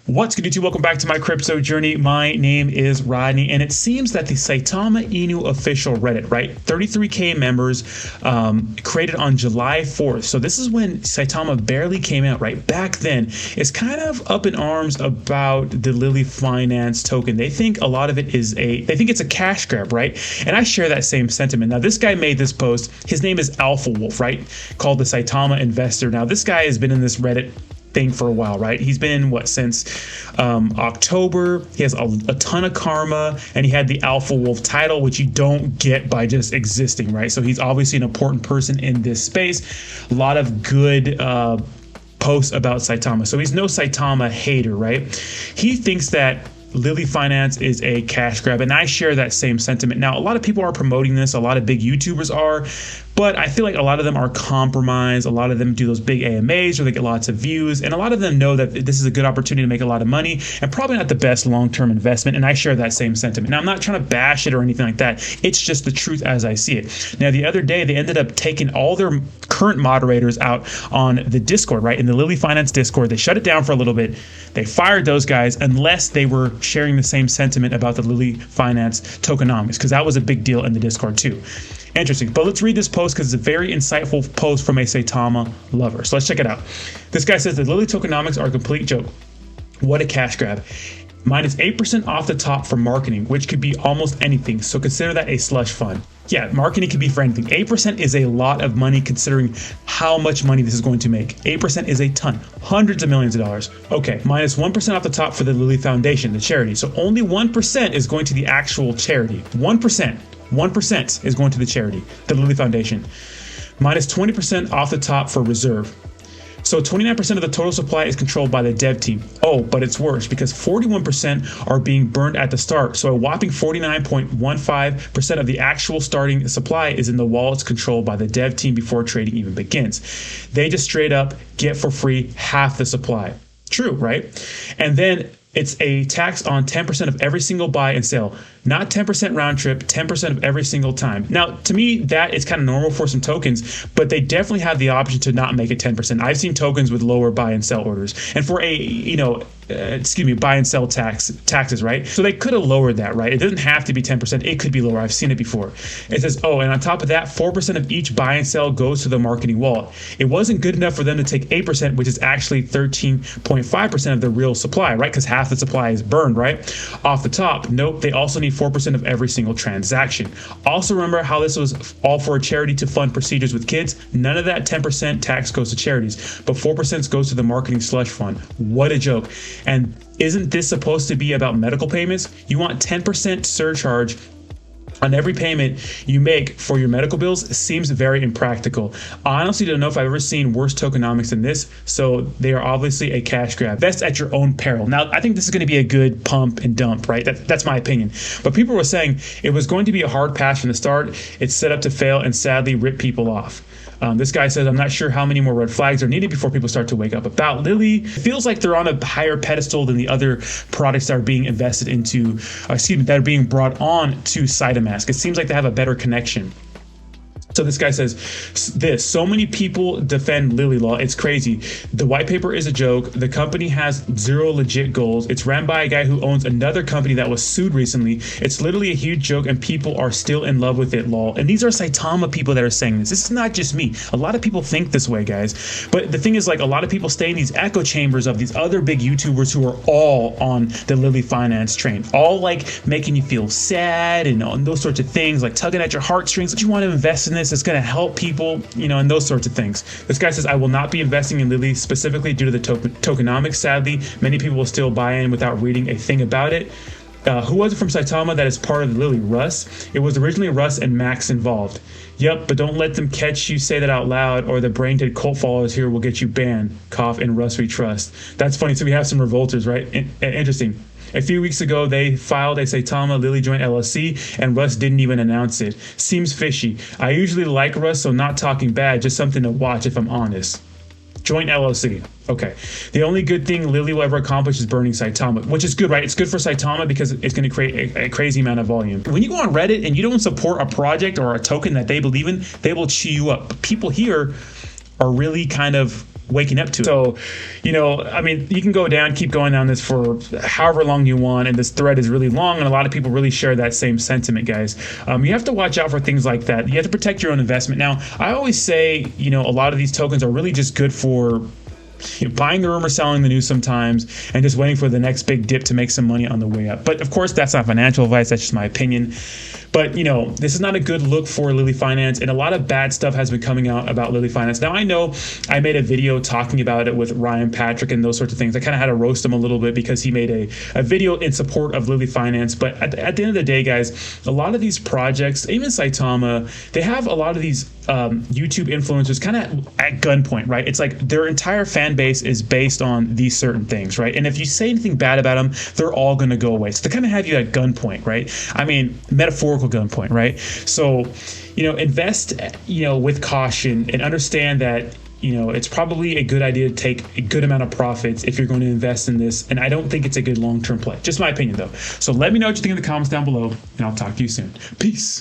What's good, YouTube? Welcome back to my crypto journey. My name is Rodney, and it seems that the Saitama Inu official Reddit, right? 33K members created on July 4th. So this is when Saitama barely came out, right? Back then, is kind of up in arms about the Lilly Finance token. They think a lot of it is they think it's a cash grab, right? And I share that same sentiment. Now, this guy made this post. His name is Alpha Wolf, right? Called the Saitama Investor. Now, this guy has been in this Reddit thing for a while, right? He's been in since October. He has a ton of karma, and he had the Alpha Wolf title, which you don't get by just existing, right? So he's obviously an important person in this space. A lot of good posts about Saitama. So he's no Saitama hater, right? He thinks that Lilly Finance is a cash grab, and I share that same sentiment. Now, a lot of people are promoting this, a lot of big YouTubers are, but I feel like a lot of them are compromised. A lot of them do those big AMAs where they get lots of views, and a lot of them know that this is a good opportunity to make a lot of money and probably not the best long-term investment, and I share that same sentiment. Now, I'm not trying to bash it or anything like that. It's just the truth as I see it. Now, the other day, they ended up taking all their current moderators out on the Discord, right? In the Lilly Finance Discord, they shut it down for a little bit. They fired those guys unless they were sharing the same sentiment about the Lilly Finance tokenomics, because that was a big deal in the Discord too. Interesting. But let's read this post because it's a very insightful post from a Saitama lover. So let's check it out. This guy says the Lilly tokenomics are a complete joke. What a cash grab. Minus 8% off the top for marketing, which could be almost anything. So consider that a slush fund. Yeah, marketing can be for anything. 8% is a lot of money considering how much money this is going to make. 8% is a ton, hundreds of millions of dollars. Okay, minus 1% off the top for the Lilly Foundation, the charity. So only 1% is going to the actual charity. 1% is going to the charity, the Lilly Foundation. Minus 20% off the top for reserve. So 29% of the total supply is controlled by the dev team. Oh, but it's worse because 41% are being burned at the start. So a whopping 49.15% of the actual starting supply is in the wallets controlled by the dev team before trading even begins. They just straight up get for free half the supply. True, right? And then it's a tax on 10% of every single buy and sell, not 10% round trip, 10% of every single time. Now, to me, that is kind of normal for some tokens, but they definitely have the option to not make it 10%. I've seen tokens with lower buy and sell orders, and for buy and sell taxes, right? So they could have lowered that, right? It doesn't have to be 10%. It could be lower. I've seen it before. It says, oh, and on top of that, 4% of each buy and sell goes to the marketing wallet. It wasn't good enough for them to take 8%, which is actually 13.5% of the real supply, right? Because half the supply is burned, right? Off the top. Nope. They also need 4% of every single transaction. Also remember how this was all for a charity to fund procedures with kids? None of that 10% tax goes to charities, but 4% goes to the marketing slush fund. What a joke. And isn't this supposed to be about medical payments? You want 10% surcharge on every payment you make for your medical bills. Seems very impractical. I honestly don't know if I've ever seen worse tokenomics than this, so they are obviously a cash grab. That's at your own peril. Now, I think this is going to be a good pump and dump, right? That's my opinion. But people were saying it was going to be a hard pass from the start. It's set up to fail and sadly rip people off. This guy says, I'm not sure how many more red flags are needed before people start to wake up about Lilly. It feels like they're on a higher pedestal than the other products that are being invested into, that are being brought on to Saitamask. It seems like they have a better connection. So this guy says this, so many people defend Lilly law. It's crazy. The white paper is a joke. The company has zero legit goals. It's ran by a guy who owns another company that was sued recently. It's literally a huge joke and people are still in love with it, lol. And these are Saitama people that are saying this. This is not just me. A lot of people think this way, guys. But the thing is, like, a lot of people stay in these echo chambers of these other big YouTubers who are all on the Lilly Finance train, all like making you feel sad and those sorts of things, like tugging at your heartstrings that you want to invest in this. It's going to help people, and those sorts of things. This guy says, I will not be investing in Lilly specifically due to the tokenomics. Sadly, many people will still buy in without reading a thing about it. Who was it from Saitama that is part of the Lilly? Russ? It was originally Russ and Max involved. Yep, but don't let them catch you say that out loud or the brain dead cult followers here will get you banned. Cough and Russ we trust. That's funny. So we have some revolters, right? Interesting. A few weeks ago, they filed a Saitama Lilly joint LLC, and Russ didn't even announce it. Seems fishy. I usually like Russ, so not talking bad, just something to watch if I'm honest. Joint LLC. Okay. The only good thing Lilly will ever accomplish is burning Saitama, which is good, right? It's good for Saitama because it's going to create a crazy amount of volume. When you go on Reddit and you don't support a project or a token that they believe in, they will chew you up. But people here are really kind of waking up to it. So, I mean, you can go down, keep going down this for however long you want, and this thread is really long, and a lot of people really share that same sentiment, guys. You have to watch out for things like that. You have to protect your own investment. Now, I always say, a lot of these tokens are really just good for buying the rumor, selling the news sometimes, and just waiting for the next big dip to make some money on the way up. But of course, that's not financial advice. That's just my opinion. But, this is not a good look for Lilly Finance, and a lot of bad stuff has been coming out about Lilly Finance. Now, I know I made a video talking about it with Ryan Patrick and those sorts of things. I kind of had to roast him a little bit because he made a video in support of Lilly Finance. But at the end of the day, guys, a lot of these projects, even Saitama, they have a lot of these YouTube influencers kind of at gunpoint, right? It's like their entire fan base is based on these certain things, right? And if you say anything bad about them, they're all going to go away. So they kind of have you at gunpoint, right? I mean, metaphorical gunpoint, right? So, invest, with caution, and understand that, it's probably a good idea to take a good amount of profits if you're going to invest in this. And I don't think it's a good long-term play. Just my opinion, though. So let me know what you think in the comments down below, and I'll talk to you soon. Peace.